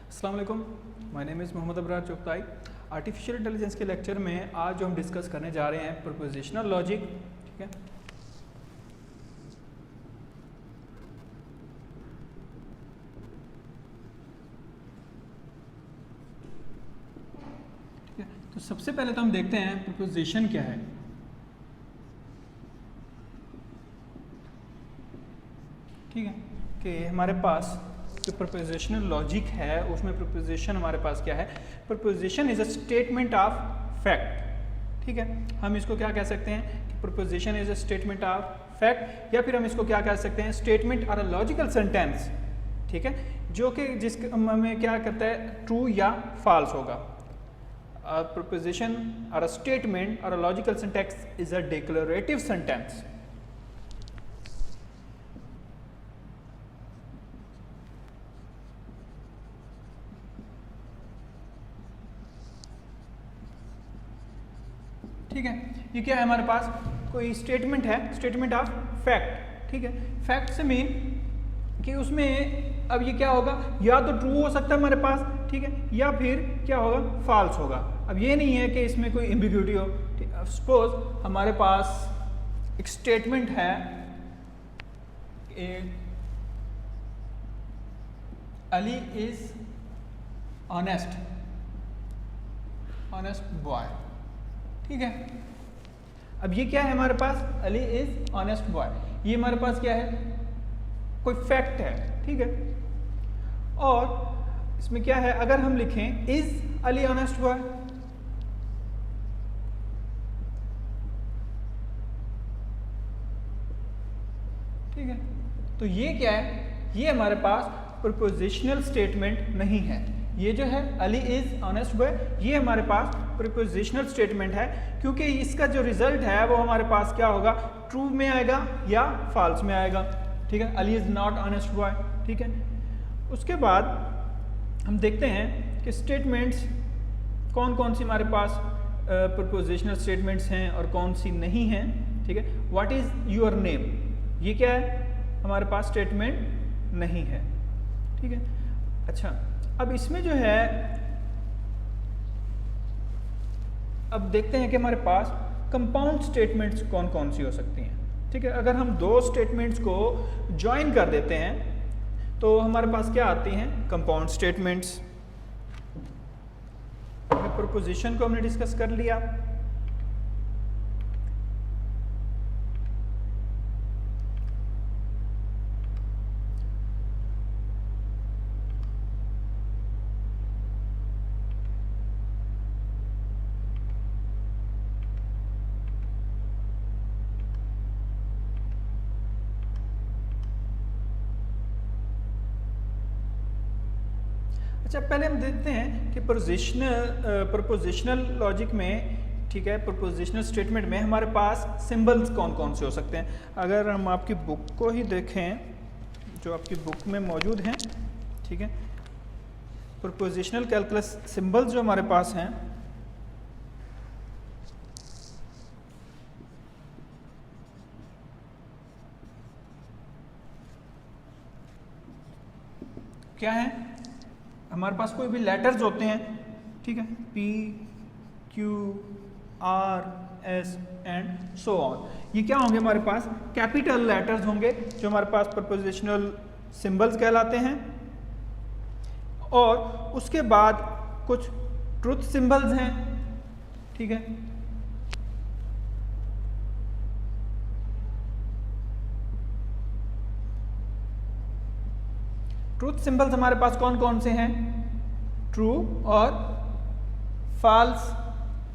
अस्सलाम वालेकुम, my name is Mohammad Abrar Chughtai. Artificial intelligence के लेक्चर में आज जो हम डिस्कस करने जा रहे हैं प्रोपोजिशनल लॉजिक। ठीक है, तो सबसे पहले तो हम देखते हैं प्रोपोजिशन क्या है। ठीक है, कि हमारे पास जो प्रोपोजिशनल लॉजिक है उसमें प्रोपोजिशन हमारे पास क्या है। Proposition is a statement of fact. ठीक है, हम इसको क्या कह सकते हैं कि proposition is a statement of fact, या फिर हम इसको क्या कह सकते हैं, स्टेटमेंट और अ लॉजिकल सेंटेंस। ठीक है, जो कि जिसके में क्या करता है, ट्रू या फॉल्स होगा। प्रोपोजिशन और अ स्टेटमेंट और a logical sentence is a declarative sentence. ठीक है, ये क्या है हमारे पास, कोई स्टेटमेंट है, स्टेटमेंट ऑफ फैक्ट। ठीक है, फैक्ट से मीन कि उसमें अब ये क्या होगा, या तो ट्रू हो सकता है हमारे पास, ठीक है, या फिर क्या होगा, फॉल्स होगा। अब ये नहीं है कि इसमें कोई एम्बिग्यूटी हो। सपोज हमारे पास एक स्टेटमेंट है, Ali is honest, honest boy. ठीक है, अब ये क्या है हमारे पास, अली इज ऑनेस्ट बॉय, ये हमारे पास क्या है, कोई फैक्ट है। ठीक है, और इसमें क्या है, अगर हम लिखें इज अली ऑनेस्ट बॉय, ठीक है, तो ये क्या है, ये हमारे पास प्रोपोजिशनल स्टेटमेंट नहीं है। ये जो है अली इज ऑनेस्ट बॉय, ये हमारे पास प्रीपोजिशनल स्टेटमेंट है, क्योंकि इसका जो रिजल्ट है वो हमारे पास क्या होगा, ट्रू में आएगा या फॉल्स में आएगा। ठीक है, Ali is not honest boy. ठीक है, उसके बाद हम देखते हैं कि स्टेटमेंट्स कौन कौन सी हमारे पास प्रीपोजिशनल स्टेटमेंट्स हैं और कौन सी नहीं हैं। ठीक है, व्हाट इज योर नेम, ये क्या है, हमारे पास स्टेटमेंट नहीं है। ठीक है, अच्छा, अब इसमें जो है, अब देखते हैं कि हमारे पास कंपाउंड स्टेटमेंट्स कौन कौन सी हो सकती हैं। ठीक है, अगर हम दो स्टेटमेंट्स को ज्वाइन कर देते हैं तो हमारे पास क्या आती हैं, कंपाउंड स्टेटमेंट्स। प्रोपोजिशन को हमने डिस्कस कर लिया। अच्छा, पहले हम देखते हैं कि प्रोपोजिशनल लॉजिक में, ठीक है, प्रोपोजिशनल स्टेटमेंट में हमारे पास सिंबल्स कौन कौन से हो सकते हैं। अगर हम आपकी बुक को ही देखें, जो आपकी बुक में मौजूद हैं, ठीक है, प्रोपोजिशनल कैलकुलस सिंबल्स जो हमारे पास हैं, क्या है, हमारे पास कोई भी लेटर्स होते हैं, ठीक है, P, Q, R, S and so on, ये क्या होंगे, हमारे पास कैपिटल लेटर्स होंगे जो हमारे पास प्रोपोजिशनल सिंबल्स कहलाते हैं। और उसके बाद कुछ ट्रुथ सिंबल्स हैं। ठीक है, ट्रूथ सिंबल्स हमारे पास कौन कौन से हैं, ट्रू और फॉल्स।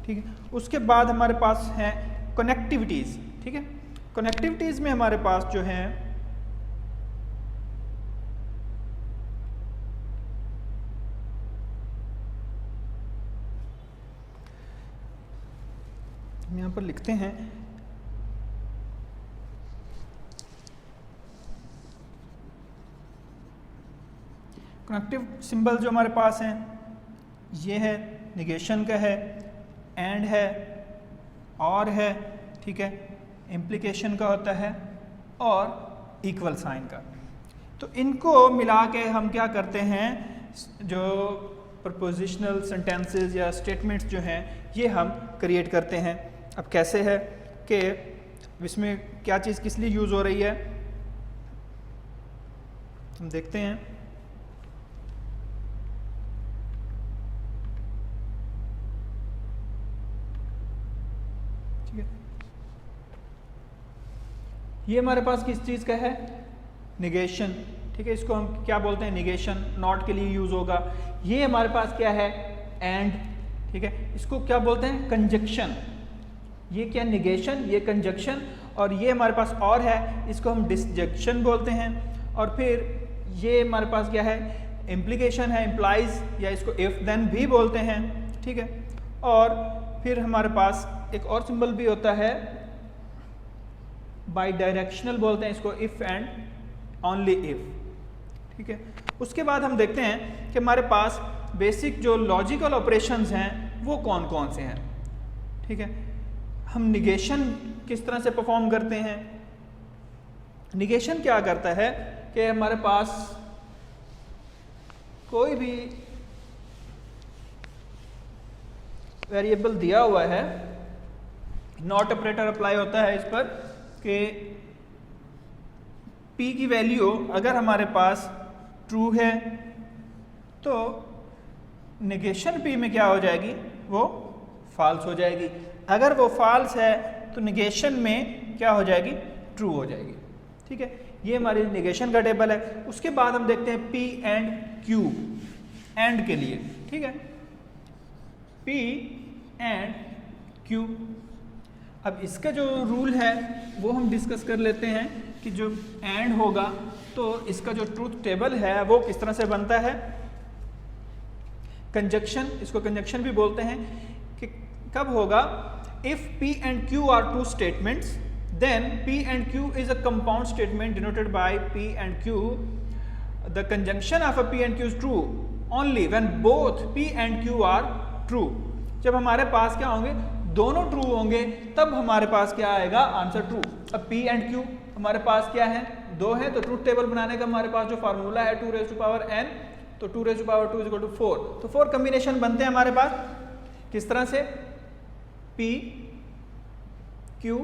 ठीक है, उसके बाद हमारे पास हैं कनेक्टिविटीज। ठीक है, कनेक्टिविटीज में हमारे पास जो हैं, हम यहां पर लिखते हैं, कनेक्टिव सिंबल जो हमारे पास हैं, ये है, निगेशन का है, एंड है, और है, ठीक है, इम्प्लीकेशन का होता है, और इक्वल साइन का। तो इनको मिला के हम क्या करते हैं, जो प्रपोजिशनल सेंटेंसेस या स्टेटमेंट्स जो हैं ये हम क्रिएट करते हैं। अब कैसे है कि इसमें क्या चीज़ किस लिए यूज़ हो रही है हम देखते हैं। ठीक है, ये हमारे पास किस चीज़ का है, निगेशन। ठीक है, इसको हम क्या बोलते हैं, निगेशन, नॉट के लिए यूज़ होगा। ये हमारे पास क्या है, एंड। ठीक है, इसको क्या बोलते हैं, कंजक्शन। ये क्या, निगेशन, ये कंजक्शन, और ये हमारे पास और है, इसको हम डिसजंक्शन बोलते हैं। और फिर ये हमारे पास क्या है, इम्प्लीकेशन है, इम्प्लाइज, या इसको इफ देन भी बोलते हैं। ठीक है, और फिर हमारे पास एक और सिंबल भी होता है, बाई डायरेक्शनल बोलते हैं इसको, इफ एंड ओनली इफ। ठीक है, उसके बाद हम देखते हैं कि हमारे पास बेसिक जो लॉजिकल ऑपरेशंस हैं वो कौन कौन से हैं। ठीक है, हम निगेशन किस तरह से परफॉर्म करते हैं। निगेशन क्या करता है कि हमारे पास कोई भी वेरिएबल दिया हुआ है, नॉट ऑपरेटर अप्लाई होता है इस पर कि p की वैल्यू अगर हमारे पास ट्रू है तो निगेशन p में क्या हो जाएगी, वो फॉल्स हो जाएगी। अगर वो फॉल्स है तो निगेशन में क्या हो जाएगी, ट्रू हो जाएगी। ठीक है, ये हमारी निगेशन का टेबल है। उसके बाद हम देखते हैं p एंड q, एंड के लिए। ठीक है, p एंड q। अब इसका जो रूल है वो हम डिस्कस कर लेते हैं कि जो एंड होगा तो इसका जो ट्रूथ टेबल है वो किस तरह से बनता है। कंजक्शन, इसको कंजक्शन भी बोलते हैं, कि कब होगा, if p and q are two statements then p and q is a compound statement denoted by p and q। The conjunction of a p and q is true only when both p and q are true. जब हमारे पास क्या होंगे, दोनों true होंगे, तब हमारे पास क्या आएगा, आंसर ट्रू। अब p एंड q हमारे पास क्या है, दो है, तो ट्रूथ टेबल बनाने का हमारे पास जो फार्मूला है 2 raised to power n, तो 2 raised to power 2 is equal to 4। तो 4 कम्बिनेशन बनते हैं हमारे पास किस तरह से, p q।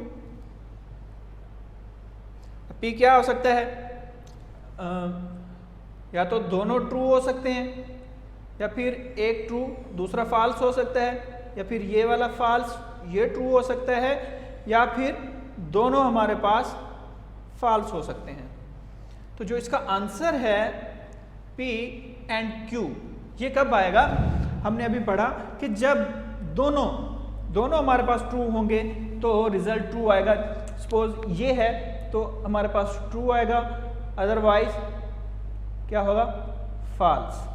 p क्या हो सकता है, या तो दोनों ट्रू हो सकते हैं, या फिर एक ट्रू दूसरा फॉल्स हो सकता है, या फिर ये वाला फॉल्स ये ट्रू हो सकता है, या फिर दोनों हमारे पास फॉल्स हो सकते हैं। तो जो इसका आंसर है p एंड q, ये कब आएगा, हमने अभी पढ़ा कि जब दोनों हमारे पास ट्रू होंगे तो रिजल्ट ट्रू आएगा। सपोज ये है तो हमारे पास ट्रू आएगा, अदरवाइज क्या होगा, फॉल्स।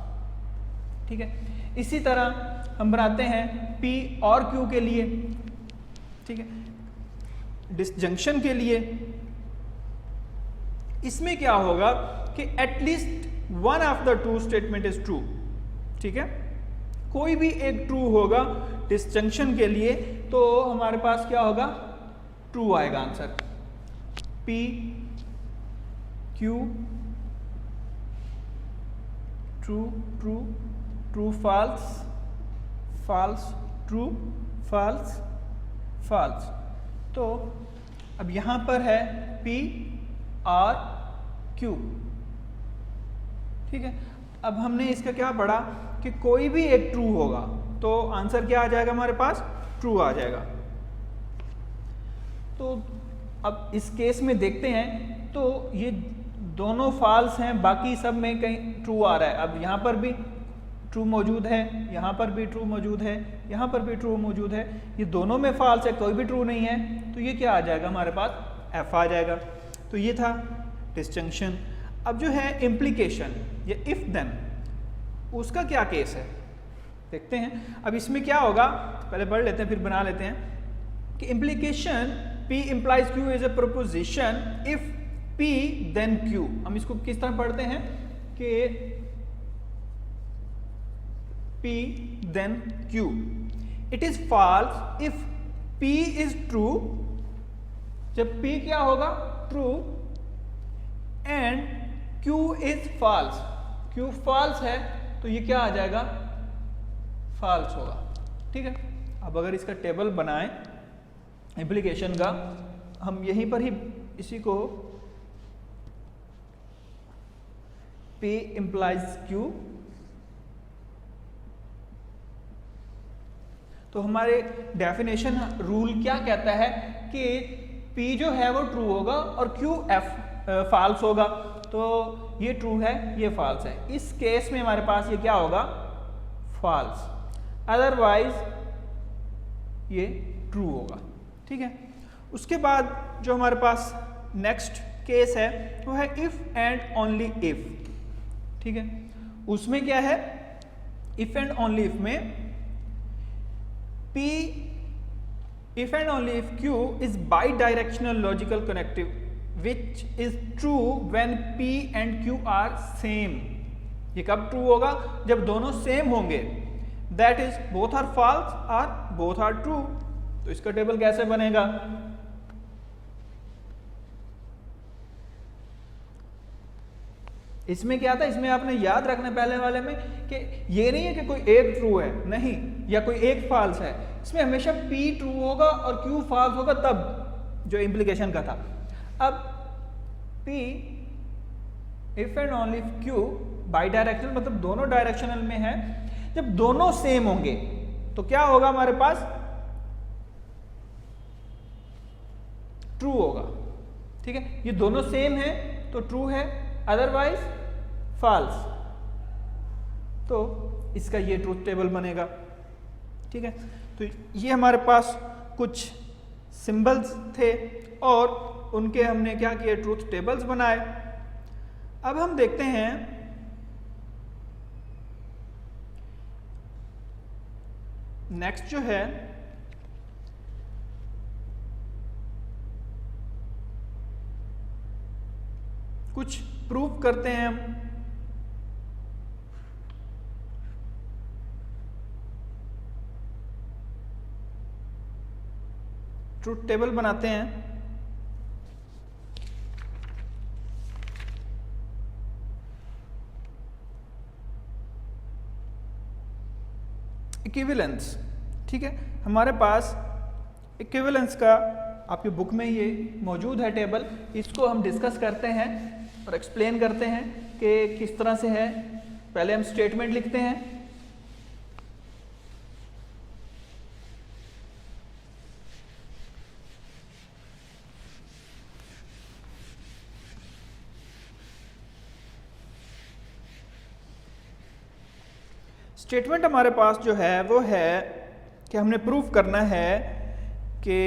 ठीक है, इसी तरह हम बनाते हैं p और q के लिए। ठीक है, डिसजंक्शन के लिए इसमें क्या होगा कि at least one of the two statement is true. ठीक है, कोई भी एक ट्रू होगा डिसजंक्शन के लिए, तो हमारे पास क्या होगा, ट्रू आएगा answer. p q true true true false false true false false. तो अब यहाँ पर है p और q। ठीक है, अब हमने इसका क्या पढ़ा कि कोई भी एक ट्रू होगा तो आंसर क्या आ जाएगा, हमारे पास ट्रू आ जाएगा। तो अब इस केस में देखते हैं तो ये दोनों फॉल्स हैं, बाकी सब में कहीं ट्रू आ रहा है। अब यहाँ पर भी ट्रू मौजूद है, यहाँ पर भी ट्रू मौजूद है, यहाँ पर भी ट्रू मौजूद है, ये दोनों में फॉल्स है, कोई भी ट्रू नहीं है, तो ये क्या आ जाएगा, हमारे पास f आ जाएगा। तो ये था डिसजंक्शन। अब जो है इम्प्लीकेशन या इफ देन, उसका क्या केस है देखते हैं। अब इसमें क्या होगा, पहले पढ़ लेते हैं फिर बना लेते हैं कि implication p implies q is a proposition if p then q। हम इसको किस तरह पढ़ते हैं कि p then q। It is false if p is true, जब p क्या होगा, true, and q is false। q false है तो ये क्या आ जाएगा, फॉल्स होगा। ठीक है, अब अगर इसका टेबल बनाएं एप्लीकेशन का, हम यहीं पर ही इसी को P implies Q, तो हमारे डेफिनेशन रूल क्या कहता है कि P जो है वो ट्रू होगा और Q फॉल्स होगा। तो ये ट्रू है, ये फॉल्स है। इस केस में हमारे पास ये क्या होगा, फॉल्स, अदरवाइज ये ट्रू होगा। ठीक है, उसके बाद जो हमारे पास नेक्स्ट केस है वो है इफ एंड ओनली इफ। ठीक है, उसमें क्या है, इफ एंड ओनली इफ में P if and only if Q is bidirectional logical connective which is true when P and Q are same। ये कब ट्रू होगा, जब दोनों सेम होंगे, that is both are false or both are true। तो इसका table कैसे बनेगा, इसमें क्या था, इसमें आपने याद रखना पहले वाले में कि ये नहीं है कि कोई एक ट्रू है, नहीं, या कोई एक फॉल्स है। इसमें हमेशा P ट्रू होगा और Q फॉल्स होगा, तब जो इम्प्लीकेशन का था। अब P if and only if Q by directional, मतलब दोनों डायरेक्शनल में है, जब दोनों सेम होंगे तो क्या होगा, हमारे पास ट्रू होगा। ठीक है, ये दोनों सेम है तो ट्रू है, अदरवाइज फॉल्स। तो इसका ये ट्रूथ टेबल बनेगा। ठीक है, तो ये हमारे पास कुछ सिंबल्स थे और उनके हमने क्या किए, ट्रूथ टेबल्स बनाए। अब हम देखते हैं नेक्स्ट जो है कुछ प्रूफ करते हैं हम। ट्रूथ टेबल बनाते हैं। इक्विवेलेंस। ठीक है, हमारे पास इक्विवेलेंस का आपकी बुक में ये मौजूद है टेबल, इसको हम डिस्कस करते हैं और एक्सप्लेन करते हैं कि किस तरह से है। पहले हम स्टेटमेंट लिखते हैं, स्टेटमेंट हमारे पास जो है वो है कि हमने प्रूफ करना है कि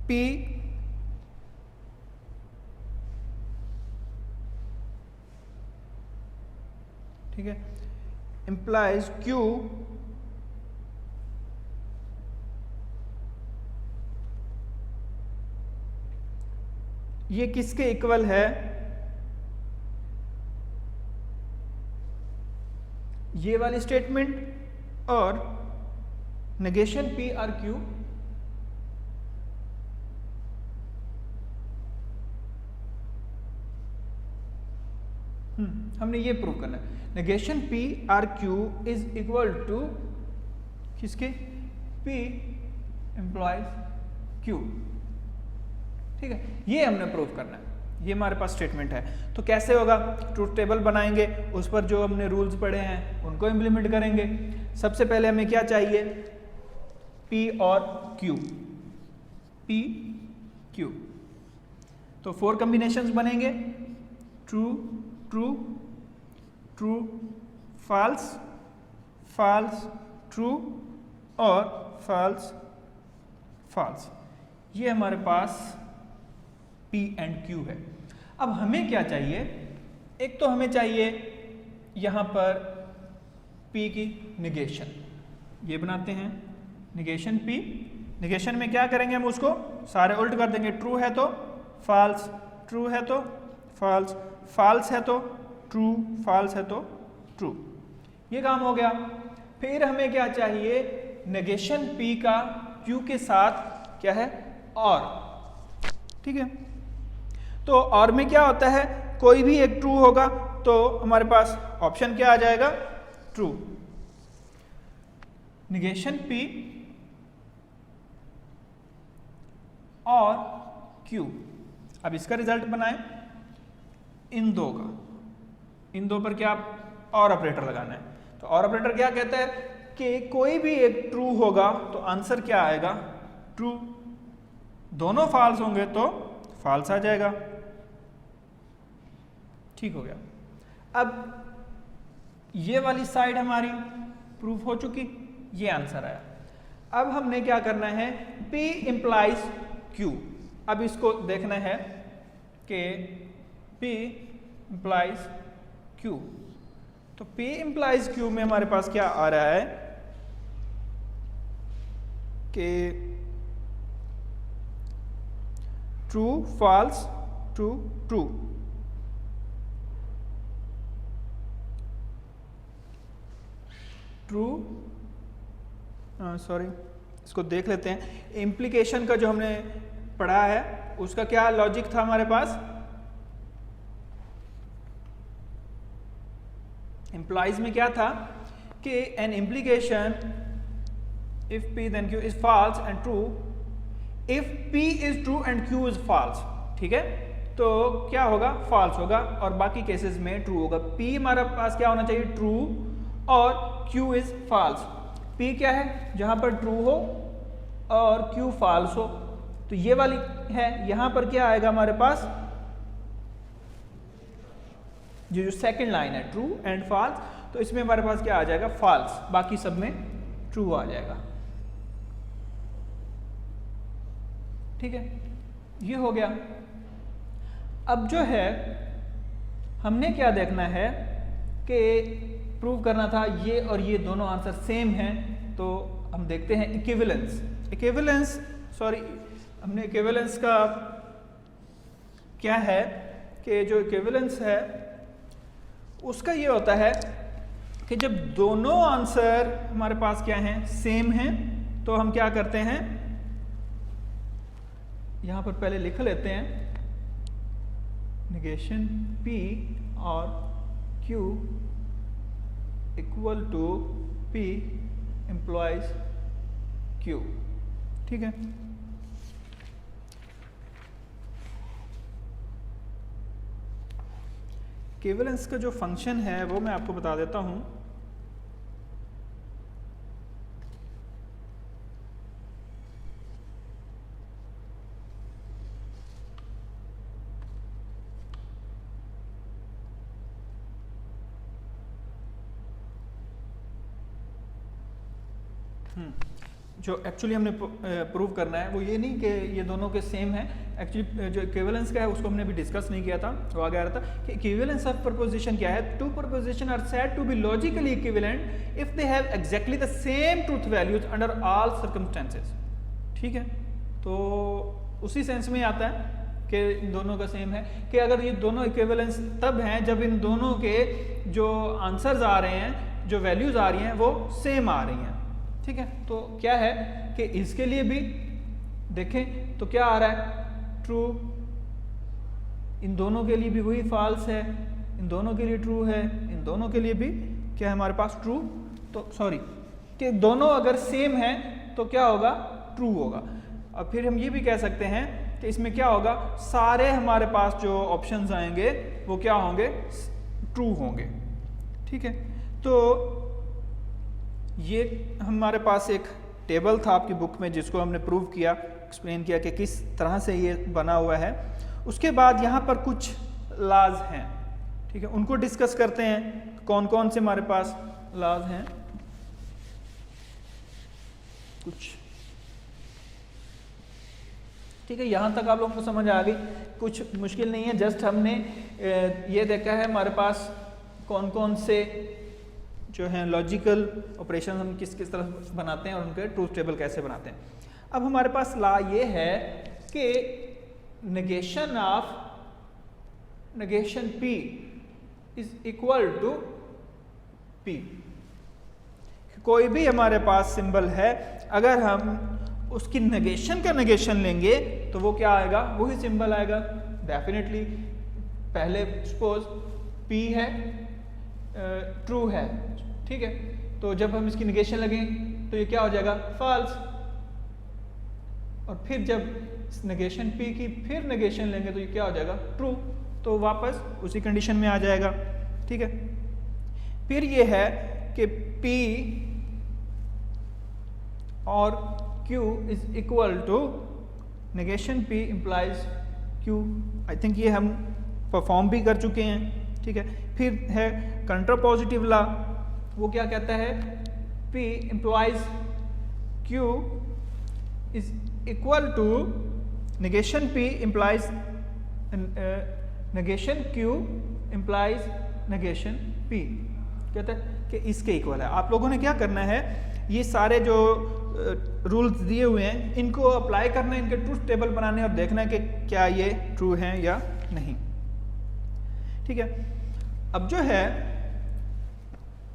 P ठीक है implies Q ये किसके इक्वल है, ये वाली स्टेटमेंट और नेगेशन P और Q हमने ये प्रूव करना है। नेगेशन P और Q इज इक्वल टू किसके, P एम्प्लॉयज Q। ठीक है, ये हमने प्रूव करना है, ये हमारे पास स्टेटमेंट है। तो कैसे होगा, ट्रूथ टेबल बनाएंगे, उस पर जो हमने रूल्स पढ़े हैं उनको इम्प्लीमेंट करेंगे। सबसे पहले हमें क्या चाहिए, P और Q, P Q। तो 4 कॉम्बिनेशंस बनेंगे, true true true false false true और फॉल्स फॉल्स। ये हमारे पास P एंड Q है। अब हमें क्या चाहिए, एक तो हमें चाहिए यहाँ पर P की निगेशन, ये बनाते हैं निगेशन P। निगेशन में क्या करेंगे, हम उसको सारे उल्ट कर देंगे, ट्रू है तो फॉल्स, ट्रू है तो फॉल्स, फॉल्स है तो ट्रू, फॉल्स है तो ट्रू। ये काम हो गया। फिर हमें क्या चाहिए, नेगेशन P का Q के साथ क्या है, और। ठीक है, तो और में क्या होता है, कोई भी एक ट्रू होगा तो हमारे पास ऑप्शन क्या आ जाएगा, ट्रू। नेगेशन P और Q। अब इसका रिजल्ट बनाएं इन दो का, इन दो पर क्या और ऑपरेटर लगाना है। तो और ऑपरेटर क्या कहता है कि कोई भी एक ट्रू होगा तो आंसर क्या आएगा, ट्रू। दोनों फॉल्स होंगे तो फॉल्स आ जाएगा। ठीक हो गया। अब ये वाली साइड हमारी प्रूफ हो चुकी, ये आंसर आया। अब हमने क्या करना है, P implies Q। अब इसको देखना है कि P implies Q। तो P implies Q में हमारे पास क्या आ रहा है कि true false true true. True sorry, इसको देख लेते हैं। इम्प्लीकेशन का जो हमने पढ़ा है उसका क्या लॉजिक था हमारे पास, इम्प्लाइज में क्या था कि an implication if P then Q is false and true if P is true and Q is false. ठीक है, तो क्या होगा, फॉल्स होगा और बाकी केसेस में ट्रू होगा। P हमारे पास क्या होना चाहिए, ट्रू, और Q इज फॉल्स। P क्या है, जहां पर ट्रू हो और Q फॉल्स हो। तो ये वाली है, यहां पर क्या आएगा हमारे पास, ये जो सेकंड लाइन है ट्रू एंड फॉल्स, तो इसमें हमारे पास क्या आ जाएगा, फॉल्स। बाकी सब में ट्रू आ जाएगा। ठीक है, ये हो गया। अब जो है हमने क्या देखना है कि प्रूव करना था ये और ये दोनों आंसर सेम हैं, तो हम देखते हैं इक्विवेलेंस। इक्विवेलेंस सॉरी, हमने इक्विवेलेंस का क्या है कि जो इक्विवेलेंस है उसका ये होता है कि जब दोनों आंसर हमारे पास क्या हैं, सेम हैं, तो हम क्या करते हैं, यहां पर पहले लिख लेते हैं नेगेशन P और Q equal to P implies Q। ठीक है, इक्विवेलेंस का जो फंक्शन है वो मैं आपको बता देता हूं। जो एक्चुअली हमने प्रूव करना है वो ये नहीं कि ये दोनों के सेम है। एक्चुअली जो इक्विवेलेंस का है उसको हमने भी डिस्कस नहीं किया था, वो आगे आ रहा था कि इक्विवेलेंस ऑफ प्रपोजिशन क्या है। Two proposition are said to be logically equivalent if they have exactly the same truth values under all circumstances. ठीक है, तो उसी सेंस में आता है कि इन दोनों का सेम है, कि अगर ये दोनों इक्विवेलेंस तब हैं जब इन दोनों के जो आंसर्स आ रहे हैं, जो वैल्यूज आ रही हैं, वो सेम आ रही हैं। ठीक है, तो क्या है कि इसके लिए भी देखें तो क्या आ रहा है, ट्रू। इन दोनों के लिए भी वही फॉल्स है, इन दोनों के लिए ट्रू है, इन दोनों के लिए भी क्या है हमारे पास, ट्रू। तो सॉरी कि दोनों अगर सेम हैं तो क्या होगा, ट्रू होगा। और फिर हम ये भी कह सकते हैं कि इसमें क्या होगा, सारे हमारे पास जो ऑप्शंस आएंगे वो क्या होंगे, ट्रू होंगे। ठीक है, तो ये हमारे पास एक टेबल था आपकी बुक में जिसको हमने प्रूव किया, एक्सप्लेन किया कि किस तरह से ये बना हुआ है। उसके बाद यहाँ पर कुछ लॉज हैं। ठीक है, उनको डिस्कस करते हैं, कौन कौन से हमारे पास लॉज हैं। कुछ ठीक है, यहाँ तक आप लोगों को समझ आ गई, कुछ मुश्किल नहीं है। जस्ट हमने ये देखा है हमारे पास कौन कौन से जो हैं लॉजिकल ऑपरेशन हम किस किस तरह बनाते हैं और उनके ट्रूथ टेबल कैसे बनाते हैं। अब हमारे पास लॉ ये है कि negation P is equal to P। कोई भी हमारे पास सिंबल है, अगर हम उसकी नेगेशन का नेगेशन लेंगे तो वो क्या आएगा, वही सिंबल आएगा डेफिनेटली। पहले सपोज P है ट्रू है, ठीक है। तो जब हम इसकी निगेशन लगें तो ये क्या हो जाएगा, फॉल्स। और फिर जब नेगेशन P की फिर नेगेशन लेंगे तो ये क्या हो जाएगा, ट्रू। तो वापस उसी कंडीशन में आ जाएगा, ठीक है। फिर ये है कि P और Q is equal to negation P implies Q। I think ये हम परफॉर्म भी कर चुके हैं, ठीक है। फिर है कंट्रापोजिटिव लॉ, वो क्या कहता है, P implies Q is equal to negation P implies negation Q implies negation P, कहता है कि इसके इक्वल है। आप लोगों ने क्या करना है, ये सारे जो रूल्स दिए हुए हैं इनको अप्लाई करना है, इनके ट्रूथ टेबल बनाने और देखना है कि क्या ये ट्रू हैं या नहीं, ठीक है। अब जो है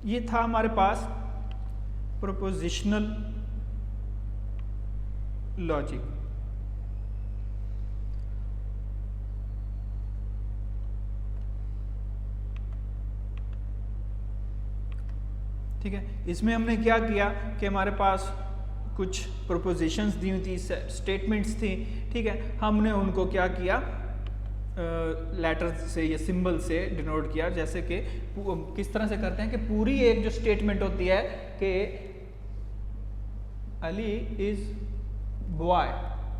ये था हमारे पास प्रोपोजिशनल लॉजिक। ठीक है, इसमें हमने क्या किया कि हमारे पास कुछ प्रोपोजिशंस दी हुई थी, स्टेटमेंट्स थी, ठीक है। हमने उनको क्या किया, लेटर्स से या सिंबल से डिनोट किया। जैसे कि किस तरह से करते हैं कि पूरी एक जो स्टेटमेंट होती है कि अली इज बॉय,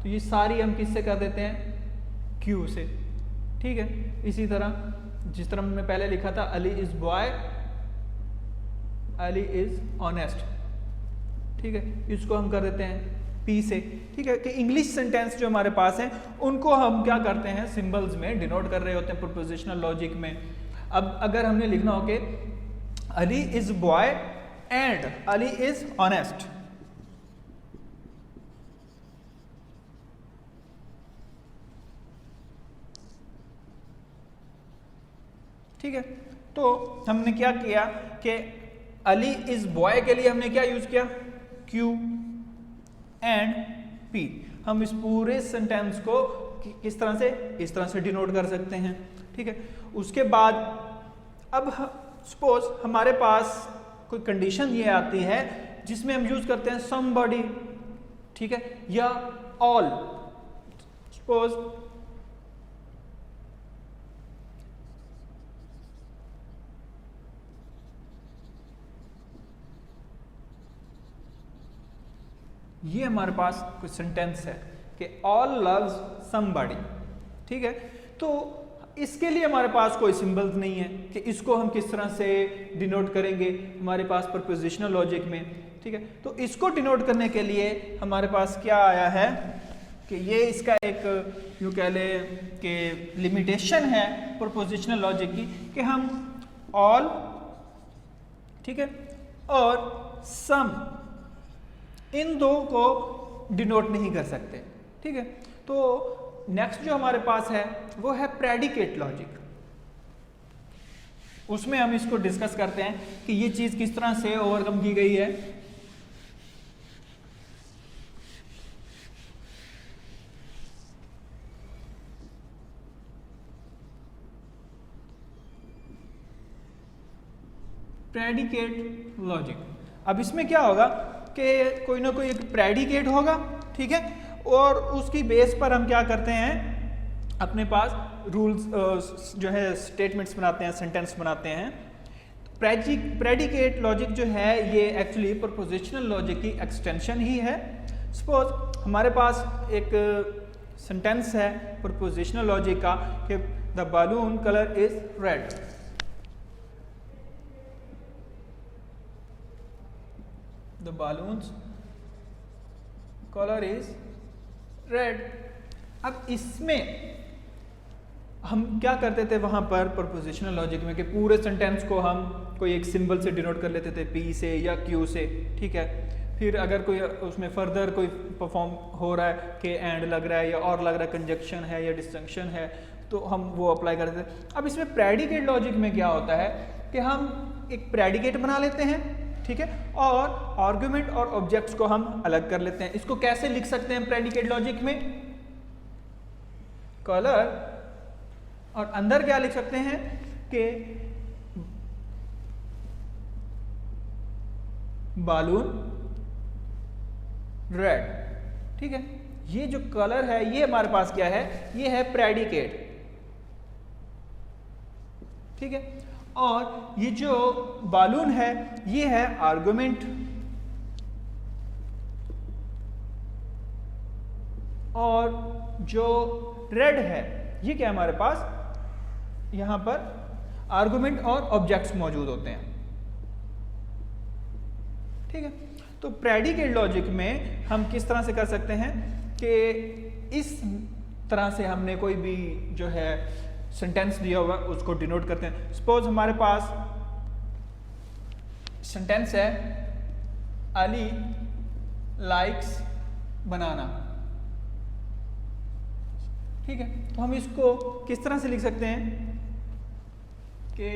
तो ये सारी हम किससे कर देते हैं, क्यू से, ठीक है। इसी तरह जिस तरह हमने पहले लिखा था Ali is boy, Ali is honest, ठीक है, इसको हम कर देते हैं P से, ठीक है। कि इंग्लिश सेंटेंस जो हमारे पास हैं उनको हम क्या करते हैं, सिंबल्स में डिनोट कर रहे होते हैं प्रोपोजिशनल लॉजिक में। अब अगर हमने लिखना हो कि Ali is boy and Ali is honest, ठीक है। तो हमने क्या किया कि अली इज बॉय के लिए हमने क्या यूज किया, Q एंड P। हम इस पूरे सेंटेंस को किस तरह से, इस तरह से डिनोट कर सकते हैं, ठीक है। उसके बाद अब सपोज हमारे पास कोई कंडीशन ये आती है जिसमें हम यूज करते हैं समबॉडी, ठीक है, या ऑल। सपोज ये हमारे पास कुछ सेंटेंस है कि ऑल लव्स समबॉडी, ठीक है। तो इसके लिए हमारे पास कोई सिंबल्स नहीं है कि इसको हम किस तरह से डिनोट करेंगे हमारे पास प्रोपोजिशनल लॉजिक में, ठीक है। तो इसको डिनोट करने के लिए हमारे पास क्या आया है कि ये इसका एक यूँ कह ले कि लिमिटेशन है प्रोपोजिशनल लॉजिक की कि हम ऑल, ठीक है, और सम, इन दो को डिनोट नहीं कर सकते, ठीक है। तो नेक्स्ट जो हमारे पास है वो है प्रेडिकेट लॉजिक। उसमें हम इसको डिस्कस करते हैं कि ये चीज किस तरह से ओवरकम की गई है। प्रेडिकेट लॉजिक, अब इसमें क्या होगा कि कोई ना कोई एक प्रेडिकेट होगा, ठीक है, और उसकी बेस पर हम क्या करते हैं, अपने पास रूल्स जो है स्टेटमेंट्स बनाते हैं, सेंटेंस बनाते हैं। प्रेडिकेट लॉजिक जो है ये एक्चुअली प्रोपोजिशनल लॉजिक की एक्सटेंशन ही है। सपोज हमारे पास एक सेंटेंस है प्रोपोजिशनल लॉजिक का कि the balloon colour is red, the balloon's color is red। अब इसमें हम क्या करते थे वहां पर प्रोपोजिशनल लॉजिक में कि पूरे सेंटेंस को हम कोई एक सिंबल से डिनोट कर लेते थे, P से या Q से, ठीक है। फिर अगर कोई उसमें फर्दर कोई परफॉर्म हो रहा है कि एंड लग रहा है या और लग रहा है, कंजक्शन है या डिस्जंक्शन है, तो हम वो अप्लाई करते थे। अब इसमें प्रेडिकेट लॉजिक में क्या होता है कि हम एक प्रेडिकेट बना लेते हैं, ठीक है, और आर्गुमेंट और ऑब्जेक्ट्स को हम अलग कर लेते हैं। इसको कैसे लिख सकते हैं प्रेडिकेट लॉजिक में, कलर, और अंदर क्या लिख सकते हैं कि बालून रेड, ठीक है। ये जो कलर है ये हमारे पास क्या है, ये है प्रेडिकेट, ठीक है। और ये जो बालून है ये है आर्गुमेंट, और जो रेड है ये क्या है हमारे पास, यहां पर आर्गुमेंट और ऑब्जेक्ट्स मौजूद होते हैं, ठीक है। तो प्रेडिकेट लॉजिक में हम किस तरह से कर सकते हैं कि इस तरह से हमने कोई भी जो है सेंटेंस दिया हुआ उसको डिनोट करते हैं। सपोज हमारे पास सेंटेंस है अली लाइक्स बनाना, ठीक है। तो हम इसको किस तरह से लिख सकते हैं कि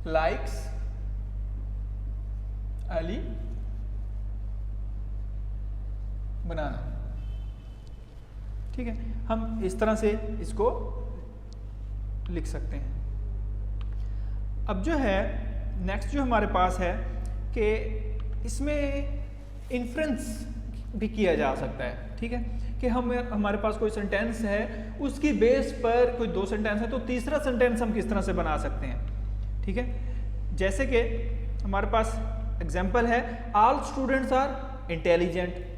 लाइक्स अली बनाना, ठीक है। हम इस तरह से इसको लिख सकते हैं। अब जो है नेक्स्ट जो हमारे पास है कि इसमें इन्फ्रेंस भी किया जा सकता है, ठीक है। कि हमारे पास कोई सेंटेंस है, उसकी बेस पर कोई दो सेंटेंस है, तो तीसरा सेंटेंस हम किस तरह से बना सकते हैं, ठीक है। जैसे कि हमारे पास एग्जाम्पल है all students are intelligent,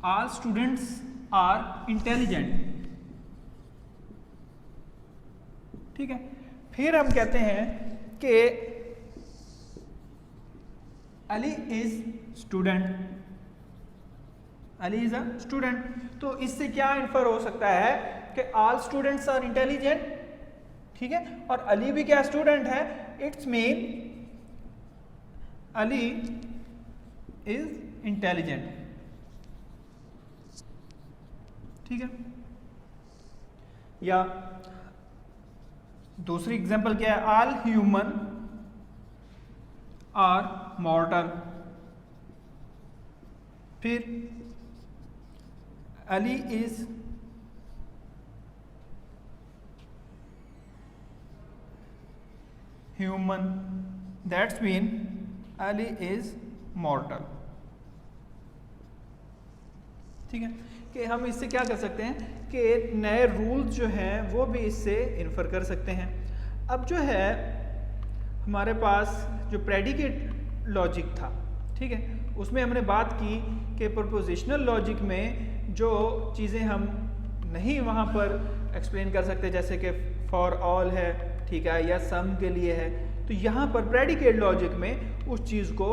all students are intelligent, ठीक है। फिर हम कहते हैं कि Ali is student, Ali is a student. तो इससे क्या इन्फर हो सकता है कि ऑल स्टूडेंट्स आर इंटेलिजेंट, ठीक है, और अली भी क्या स्टूडेंट है, it's mean Ali is intelligent, ठीक है। या दूसरी एग्जांपल क्या है, ऑल ह्यूमन आर मॉर्टल, फिर Ali is human, that's mean Ali is मॉर्टल, ठीक है। कि हम इससे क्या कर सकते हैं कि नए रूल्स जो हैं वो भी इससे इन्फर कर सकते हैं। अब जो है हमारे पास जो प्रेडिकेट लॉजिक था, ठीक है, उसमें हमने बात की कि प्रपोजिशनल लॉजिक में जो चीज़ें हम नहीं वहाँ पर एक्सप्लेन कर सकते, जैसे कि फॉर ऑल है, ठीक है, या सम के लिए है, तो यहाँ पर प्रेडिकेट लॉजिक में उस चीज़ को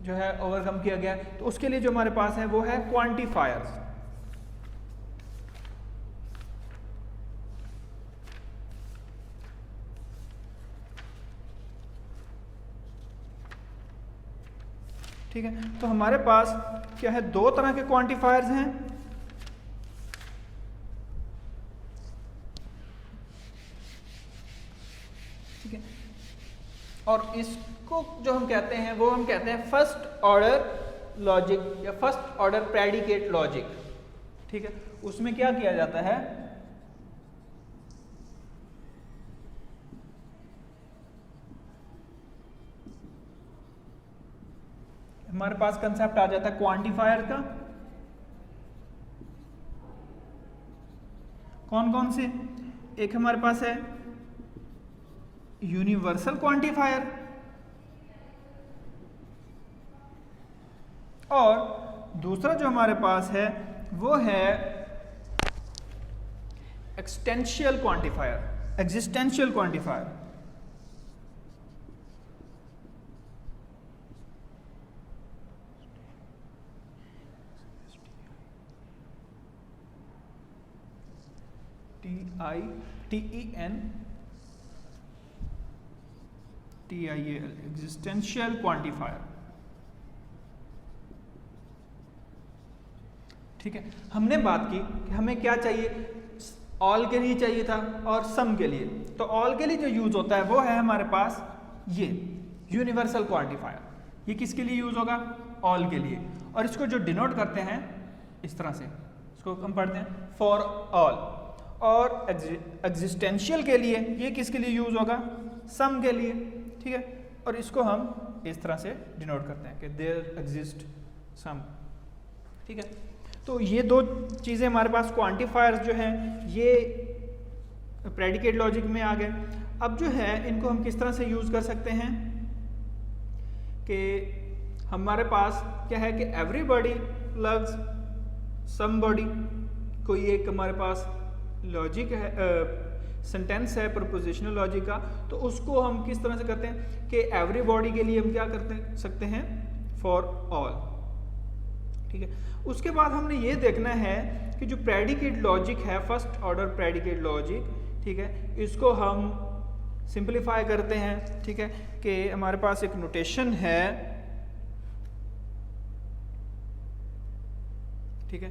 जो है ओवरकम किया गया। तो उसके लिए जो हमारे पास है वो है क्वांटिफायर्स, ठीक है। तो हमारे पास क्या है, दो तरह के क्वांटिफायर्स हैं, ठीक है। और इसको जो हम कहते हैं वो हम कहते हैं फर्स्ट ऑर्डर लॉजिक या फर्स्ट ऑर्डर प्रेडिकेट लॉजिक, ठीक है। उसमें क्या किया जाता है, हमारे पास कंसेप्ट आ जाता है क्वांटिफायर का। कौन कौन से, एक हमारे पास है यूनिवर्सल क्वांटिफायर, और दूसरा जो हमारे पास है वो है existential quantifier, existential quantifier, TIEL, existential quantifier, ठीक है। हमने बात की कि हमें क्या चाहिए, ऑल के लिए चाहिए था और सम के लिए। तो ऑल के लिए जो यूज होता है वो है हमारे पास ये यूनिवर्सल क्वांटिफायर। ये किसके लिए यूज होगा? ऑल के लिए। और इसको जो डिनोट करते हैं इस तरह से, इसको हम पढ़ते हैं फॉर ऑल। और एग्जिस्टेंशियल के लिए ये किसके लिए यूज होगा? सम के लिए, ठीक है। और इसको हम इस तरह से डिनोट करते हैं कि देयर एग्जिस्ट सम, ठीक है। तो ये दो चीज़ें हमारे पास क्वांटिफायर्स जो हैं ये प्रेडिकेट लॉजिक में आ गए। अब जो है इनको हम किस तरह से यूज़ कर सकते हैं कि हमारे पास क्या है कि एवरीबॉडी लव्स समबॉडी, कोई एक हमारे पास लॉजिक है, सेंटेंस है प्रोपोजिशनल लॉजिक का, तो उसको हम किस तरह से करते हैं कि एवरीबॉडी के लिए हम क्या करते सकते हैं? फॉर ऑल, ठीक है। उसके बाद हमने ये देखना है कि जो प्रेडिकेट लॉजिक है, फर्स्ट ऑर्डर प्रेडिकेट लॉजिक, ठीक है, इसको हम सिंपलीफाई करते हैं, ठीक है, कि हमारे पास एक नोटेशन है, ठीक है,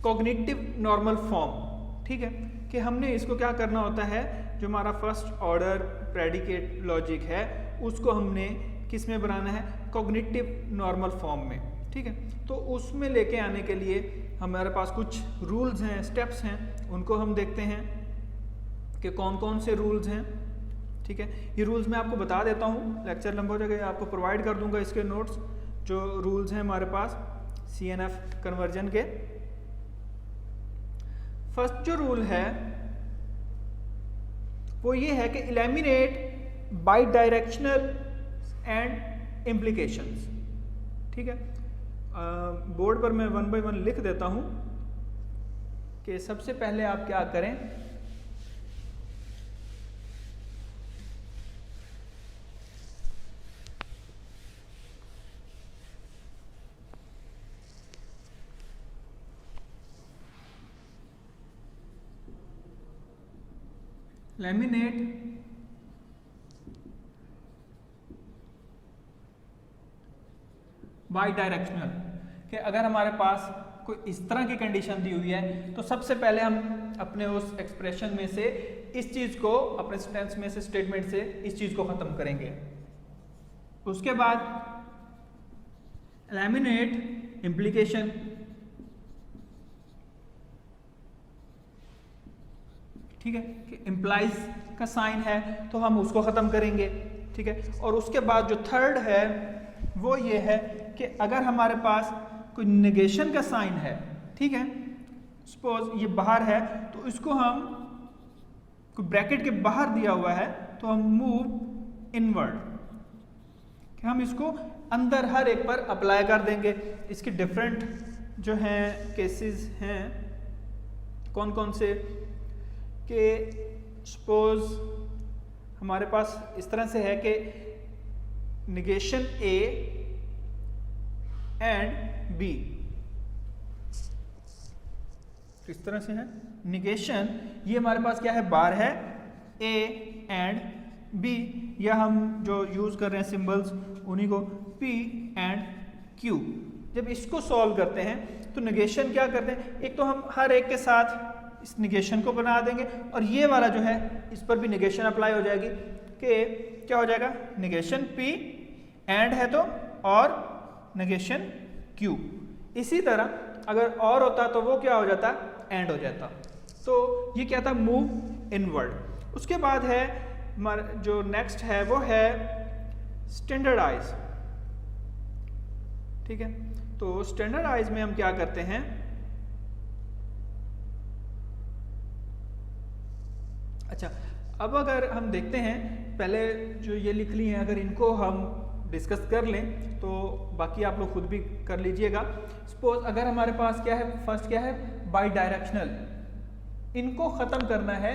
कॉग्निटिव नॉर्मल फॉर्म, ठीक है, कि हमने इसको क्या करना होता है, जो हमारा फर्स्ट ऑर्डर प्रेडिकेट लॉजिक है उसको हमने किस में बनाना है? कॉग्निटिव नॉर्मल फॉर्म में, ठीक है। तो उसमें लेके आने के लिए हमारे पास कुछ रूल्स हैं, स्टेप्स हैं, उनको हम देखते हैं कि कौन कौन से रूल्स हैं, ठीक है। ये रूल्स मैं आपको बता देता हूँ, लेक्चर लंबा हो जाएगा, आपको प्रोवाइड कर दूंगा इसके नोट्स। जो रूल्स हैं हमारे पास CNF कन्वर्जन के, फर्स्ट जो रूल है वो ये है कि eliminate by directional and implications, ठीक है। बोर्ड पर मैं 1 बाय 1 लिख देता हूं कि सबसे पहले आप क्या करें, लैमिनेट बाई डायरेक्शनल, कि अगर हमारे पास कोई इस तरह की कंडीशन दी हुई है तो सबसे पहले हम अपने उस एक्सप्रेशन में से इस चीज को, अपने सेंटेंस में से, स्टेटमेंट से इस चीज को खत्म करेंगे। उसके बाद एलिमिनेट इम्प्लीकेशन, ठीक है, कि इम्प्लाइज का साइन है तो हम उसको खत्म करेंगे, ठीक है। और उसके बाद जो थर्ड है वो ये है कि अगर हमारे पास कोई नेगेशन का साइन है, ठीक है, सपोज ये बाहर है तो इसको हम, कोई ब्रैकेट के बाहर दिया हुआ है तो हम मूव इनवर्ड, कि हम इसको अंदर हर एक पर अप्लाई कर देंगे। इसके डिफरेंट जो हैं केसेस हैं, कौन कौन से, कि सपोज हमारे पास इस तरह से है कि नेगेशन A एंड B, किस तरह से है नेगेशन, ये हमारे पास क्या है, बार है A एंड B, या हम जो यूज कर रहे हैं सिंबल्स उन्हीं को P एंड Q। जब इसको सॉल्व करते हैं तो नेगेशन क्या करते हैं, एक तो हम हर एक के साथ इस नेगेशन को बना देंगे और ये वाला जो है इस पर भी नेगेशन अप्लाई हो जाएगी, कि क्या हो जाएगा, नेगेशन P एंड है तो, और नेगेशन Q। इसी तरह अगर और होता तो वो क्या हो जाता, एंड हो जाता। तो ये क्या था, मूव इनवर्ड। उसके बाद है जो नेक्स्ट है वो है स्टैंडर्डाइज, ठीक है। तो स्टैंडर्डाइज में हम क्या करते हैं, अच्छा अब अगर हम देखते हैं, पहले जो ये लिख ली हैं अगर इनको हम डिस्कस कर लें तो बाकी आप लोग खुद भी कर लीजिएगा। सपोज अगर हमारे पास क्या है, फर्स्ट क्या है, बाई डायरेक्शनल, इनको खत्म करना है,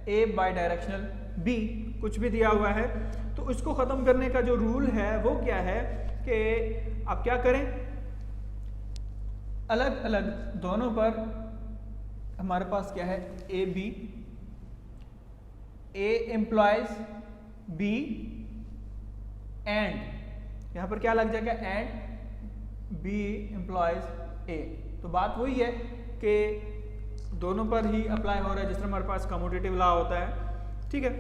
A बाई डायरेक्शनल, B कुछ भी दिया हुआ है, तो इसको खत्म करने का जो रूल है वो क्या है कि आप क्या करें, अलग अलग दोनों पर हमारे पास क्या है, A B, A employees B and, यहां पर क्या लग जाएगा, एंड B एम्प्लॉयज A। तो बात वही है कि दोनों पर ही अप्लाई हो रहा है, जिस तरह हमारे पास कम्यूटेटिव लॉ होता है, ठीक है,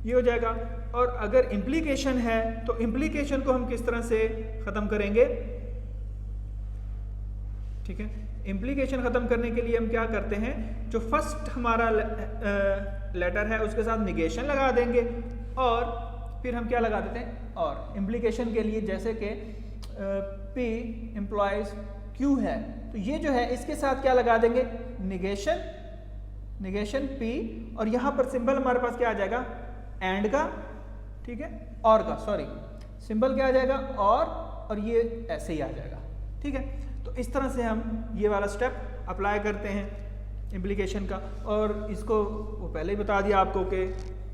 ये हो जाएगा। और अगर इम्प्लीकेशन है तो इम्प्लीकेशन को हम किस तरह से खत्म करेंगे, ठीक है। इम्प्लीकेशन खत्म करने के लिए हम क्या करते हैं, जो फर्स्ट हमारा लेटर है उसके साथ निगेशन लगा देंगे और फिर हम क्या लगा देते हैं, और इम्प्लीकेशन के लिए जैसे कि P इम्प्लॉइज Q है, तो ये जो है इसके साथ क्या लगा देंगे, निगेशन P, और यहाँ पर सिंबल हमारे पास क्या आ जाएगा, एंड का, ठीक है, और का, सॉरी, सिंबल क्या आ जाएगा, और ये ऐसे ही आ जाएगा, ठीक है। तो इस तरह से हम ये वाला स्टेप अप्लाई करते हैं इम्प्लीकेशन का, और इसको वो पहले ही बता दिया आपको कि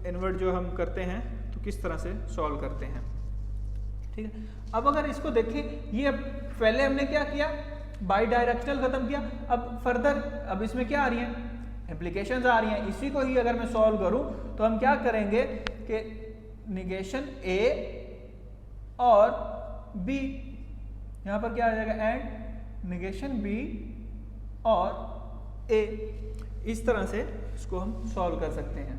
इन्वर्ट जो हम करते हैं तो किस तरह से सॉल्व करते हैं, ठीक है। अब अगर इसको देखें, ये पहले हमने क्या किया, बाई डायरेक्शनल खत्म किया, अब फर्दर अब इसमें क्या आ रही हैं, इम्प्लीकेशंस आ रही हैं। इसी को ही अगर मैं सॉल्व करूं तो हम क्या करेंगे कि निगेशन A और B, यहां पर क्या आ जाएगा, एंड निगेशन B और A, इस तरह से इसको हम सॉल्व कर सकते हैं।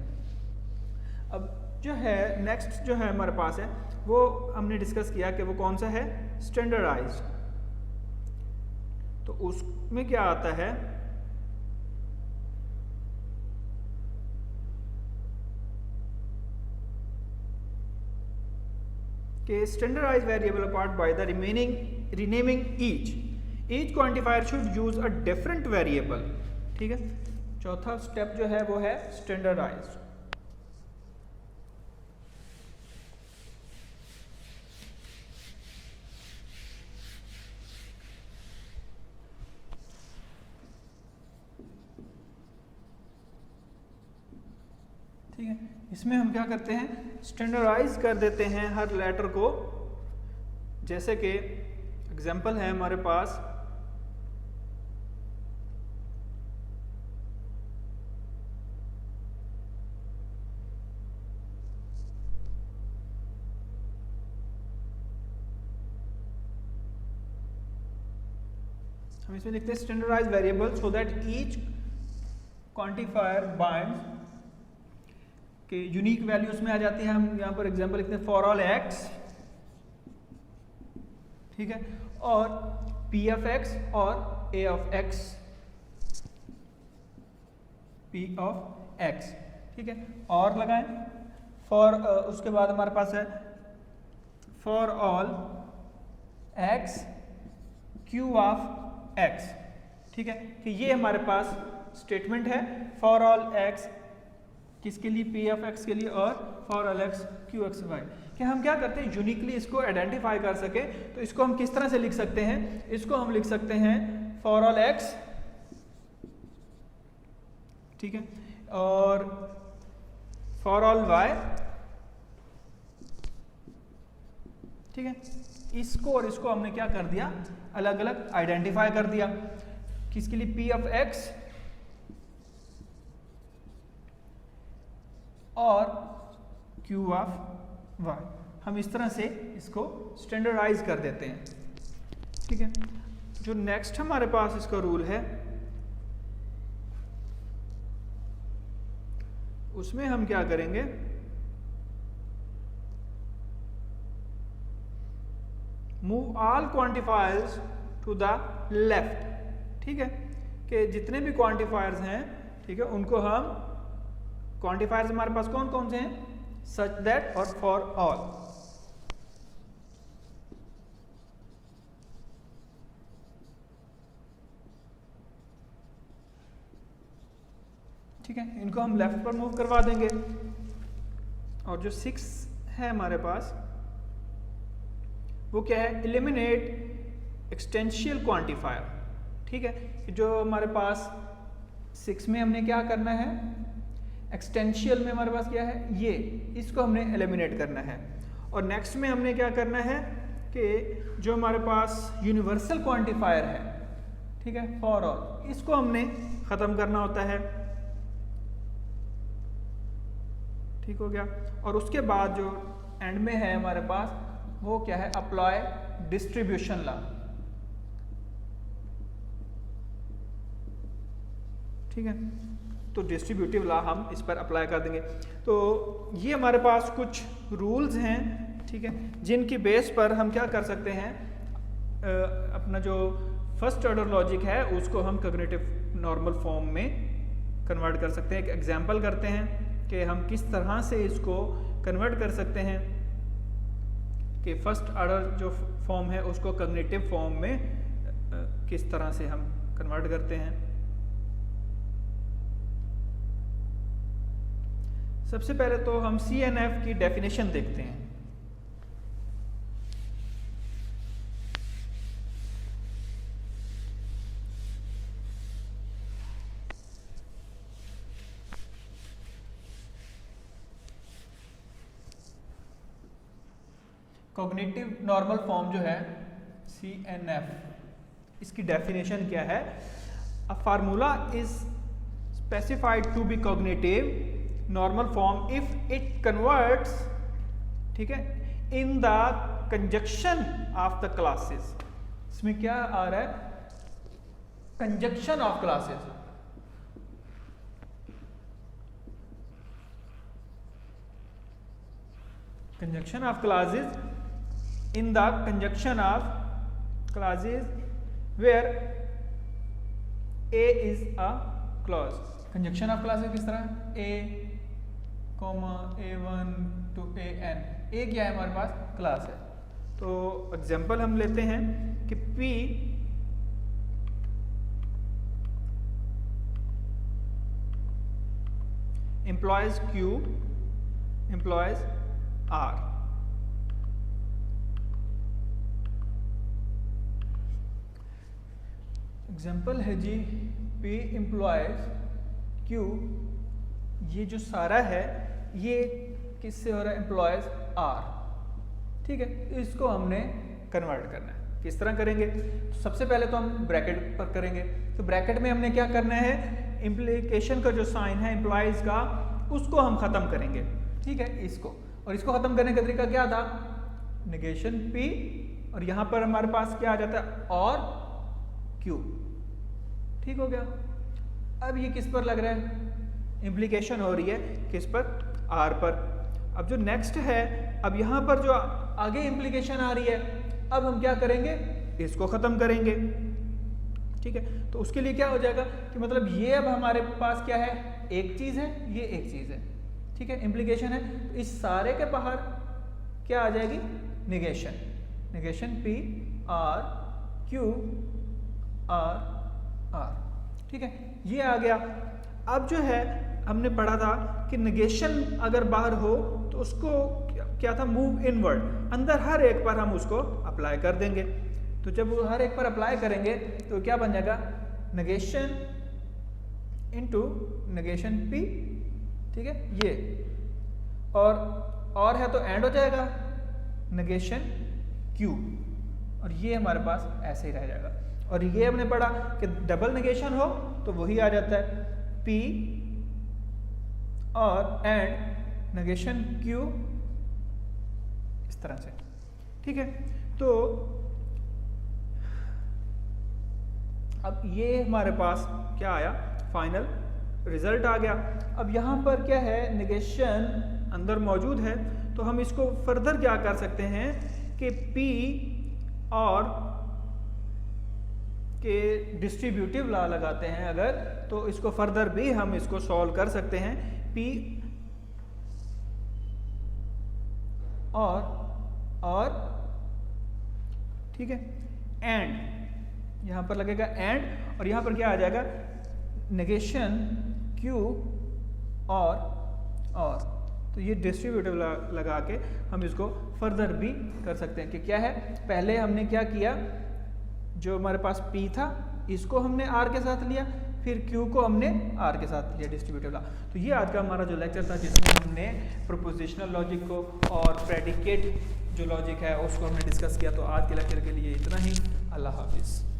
अब जो है नेक्स्ट जो है हमारे पास है वो हमने डिस्कस किया कि वो कौन सा है, स्टैंडर्डाइज्ड। तो उसमें क्या आता है कि standardise variable apart by the renaming each quantifier should use a different variable, ठीक है। चौथा स्टेप जो है वो है स्टैंडर्डाइज्ड। ठीक है, इसमें हम क्या करते हैं, स्टैंडर्डाइज कर देते हैं हर लेटर को। जैसे कि एग्जांपल है हमारे पास, हम इसमें लिखते हैं standardise variable so that each quantifier binds कि यूनिक वैल्यूज में आ जाती है। हम यहाँ पर एग्जांपल लिखते हैं फॉर ऑल एक्स, ठीक है, और P ऑफ x और A of x, P of x, ठीक है, और लगाएं फॉर, उसके बाद हमारे पास है for all x Q of x, ठीक है, कि ये हमारे पास स्टेटमेंट है फॉर ऑल x किसके लिए, P ऑफ x के लिए, और for all x Q x y, कि हम क्या करते हैं यूनिकली इसको आइडेंटिफाई कर सके। तो इसको हम किस तरह से लिख सकते हैं, इसको हम लिख सकते हैं फॉर ऑल x, ठीक है, और फॉर ऑल y, ठीक है। इसको और इसको हमने क्या कर दिया, अलग अलग आइडेंटिफाई कर दिया। किसके लिए, P ऑफ x और Q ऑफ y, हम इस तरह से इसको स्टैंडर्डाइज कर देते हैं, ठीक है। जो नेक्स्ट हमारे पास इसका रूल है उसमें हम क्या करेंगे, move all quantifiers to the left, ठीक है, कि जितने भी क्वांटिफायर्स हैं, ठीक है, उनको हम, क्वांटिफायर्स हमारे पास कौन कौन से हैं, सच दैट और फॉर ऑल, ठीक है, इनको हम लेफ्ट पर मूव करवा देंगे। और जो 6 है हमारे पास वो क्या है, एलिमिनेट एक्सटेंशियल क्वांटिफायर, ठीक है, कि जो हमारे पास 6 में हमने क्या करना है, एक्सटेंशियल में हमारे पास क्या है, ये, इसको हमने एलिमिनेट करना है। और नेक्स्ट में हमने क्या करना है कि जो हमारे पास यूनिवर्सल क्वांटिफायर है, ठीक है, फॉर ऑल, इसको हमने खत्म करना होता है, ठीक हो गया। और उसके बाद जो एंड में है हमारे पास वो क्या है, अप्लाई डिस्ट्रीब्यूशन लॉ, ठीक है। तो डिस्ट्रीब्यूटिव लॉ हम इस पर अप्लाई कर देंगे। तो ये हमारे पास कुछ रूल्स हैं, ठीक है, जिनकी बेस पर हम क्या कर सकते हैं, अपना जो फर्स्ट ऑर्डर लॉजिक है उसको हम कॉग्निटिव नॉर्मल फॉर्म में कन्वर्ट कर सकते हैं। एक एग्जांपल करते हैं कि हम किस तरह से इसको कन्वर्ट कर सकते हैं कि फर्स्ट ऑर्डर जो फॉर्म है उसको कॉग्निटिव फॉर्म में किस तरह से हम कन्वर्ट करते हैं। सबसे पहले तो हम CNF की डेफिनेशन देखते हैं। कॉग्निटिव नॉर्मल फॉर्म जो है CNF, इसकी डेफिनेशन क्या है? A formula is specified to be cognitive normal form if it converts, ठीक है, in the conjunction of the classes. इसमें क्या आ रहा है? Conjunction of classes. Conjunction of classes in the conjunction of clauses where A is a clause। conjunction of clauses किस तरह? A, A1 to AN। A क्या है हमारे पास? क्लास है। तो एग्जाम्पल हम लेते हैं कि P employs Q employs R। Example है जी P एम्प्लॉयज Q, ये जो सारा है ये किससे हो रहा है? एम्प्लॉयज R, ठीक है। इसको हमने कन्वर्ट करना है। किस तरह करेंगे? तो सबसे पहले तो हम ब्रैकेट पर करेंगे। तो ब्रैकेट में हमने क्या करना है? इम्प्लीकेशन का जो साइन है एम्प्लॉयज का, उसको हम खत्म करेंगे, ठीक है, इसको। और इसको खत्म करने का तरीका क्या था? नेगेशन P, और यहाँ पर हमारे पास क्या आ जाता है? और Q, ठीक हो गया। अब ये किस पर लग रहा है? इम्प्लीकेशन हो रही है किस पर? R पर। अब जो नेक्स्ट है, अब यहाँ पर जो आगे इम्प्लीकेशन आ रही है, अब हम क्या करेंगे? इसको खत्म करेंगे, ठीक है। तो उसके लिए क्या हो जाएगा कि मतलब ये अब हमारे पास क्या है? एक चीज है, ये एक चीज है, ठीक है, इम्प्लीकेशन है। तो इस सारे के बाहर क्या आ जाएगी? Negation. Negation P R Q R R, ठीक है, ये आ गया। अब जो है हमने पढ़ा था कि नेगेशन अगर बाहर हो तो उसको क्या था? मूव इनवर्ड, अंदर हर एक पर हम उसको अप्लाई कर देंगे। तो जब वो हर एक पर अप्लाई करेंगे तो क्या बन जाएगा? नेगेशन इनटू नेगेशन P, ठीक है, ये। और है तो एंड हो जाएगा नेगेशन Q, और ये हमारे पास ऐसे ही रह जाएगा। और ये हमने पढ़ा कि डबल नेगेशन हो तो वही आ जाता है P और एंड नेगेशन Q, इस तरह से, ठीक है। तो अब ये हमारे पास क्या आया? फाइनल रिजल्ट आ गया। अब यहाँ पर क्या है? नेगेशन अंदर मौजूद है, तो हम इसको फर्दर क्या कर सकते हैं कि P और के डिस्ट्रीब्यूटिव लॉ लगाते हैं अगर, तो इसको फर्दर भी हम इसको सॉल्व कर सकते हैं। P और ठीक है, एंड यहाँ पर लगेगा एंड, और यहाँ पर क्या आ जाएगा? नेगेशन Q और तो ये डिस्ट्रीब्यूटिव लगा के हम इसको फर्दर भी कर सकते हैं कि क्या है? पहले हमने क्या किया? जो हमारे पास P था इसको हमने R के साथ लिया, फिर Q को हमने R के साथ लिया, डिस्ट्रीब्यूटिव लॉ। तो ये आज का हमारा जो लेक्चर था जिसमें हमने प्रोपोजिशनल लॉजिक को और प्रेडिकेट जो लॉजिक है उसको हमने डिस्कस किया। तो आज के लेक्चर के लिए इतना ही। अल्लाह हाफिज़।